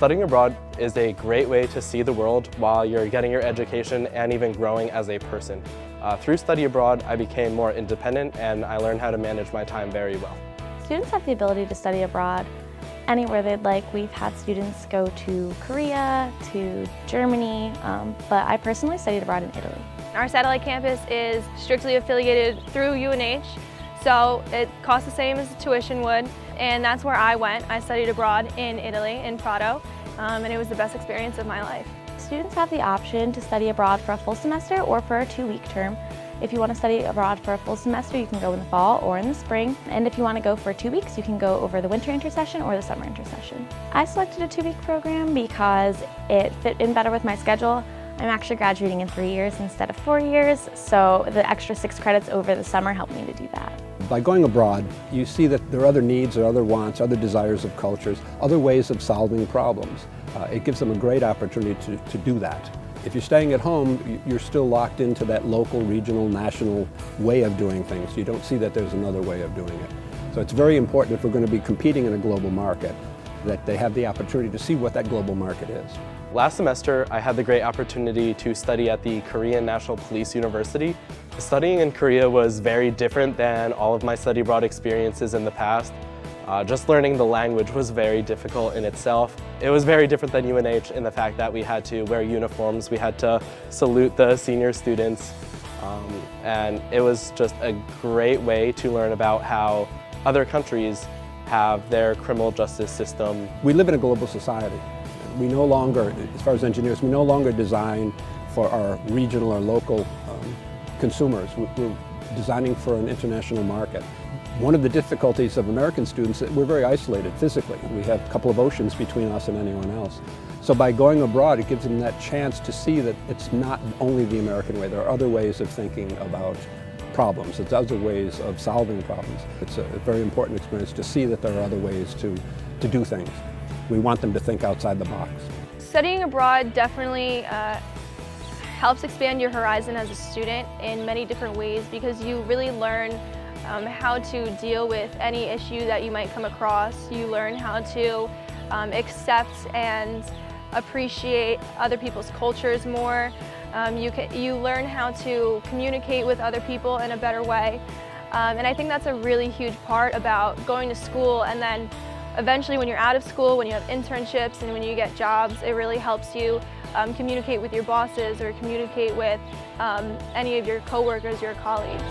Studying abroad is a great way to see the world while you're getting your education and even growing as a person. Through study abroad, I became more independent and I learned how to manage my time very well. Students have the ability to study abroad anywhere they'd like. We've had students go to Korea, to Germany, but I personally studied abroad in Italy. Our satellite campus is strictly affiliated through UNH, so it costs the same as the tuition would, and that's where I went. I studied abroad in Italy, in Prato, and it was the best experience of my life. Students have the option to study abroad for a full semester or for a 2-week term. If you want to study abroad for a full semester, you can go in the fall or in the spring. And if you want to go for 2 weeks, you can go over the winter intersession or the summer intersession. I selected a 2-week program because it fit in better with my schedule. I'm actually graduating in 3 years instead of 4 years, so the extra 6 credits over the summer helped me to do that. By going abroad, you see that there are other needs or other wants, other desires of cultures, other ways of solving problems. It gives them a great opportunity to do that. If you're staying at home, you're still locked into that local, regional, national way of doing things. You don't see that there's another way of doing it. So it's very important if we're going to be competing in a global market that they have the opportunity to see what that global market is. Last semester, I had the great opportunity to study at the Korean National Police University. Studying in Korea was very different than all of my study abroad experiences in the past. Just learning the language was very difficult in itself. It was very different than UNH in the fact that we had to wear uniforms, we had to salute the senior students, and it was just a great way to learn about how other countries have their criminal justice system. We live in a global society. We no longer, as far as engineers, we no longer design for our regional or local consumers. We're designing for an international market. One of the difficulties of American students is that we're very isolated physically. We have a couple of oceans between us and anyone else. So by going abroad, it gives them that chance to see that it's not only the American way. There are other ways of thinking about problems. It's other ways of solving problems. It's a very important experience to see that there are other ways to do things. We want them to think outside the box. Studying abroad definitely helps expand your horizon as a student in many different ways because you really learn how to deal with any issue that you might come across. You learn how to accept and appreciate other people's cultures more. You learn how to communicate with other people in a better way. And I think that's a really huge part about going to school, and then eventually when you're out of school, when you have internships and when you get jobs, it really helps you communicate with your bosses or communicate with any of your coworkers, your colleagues.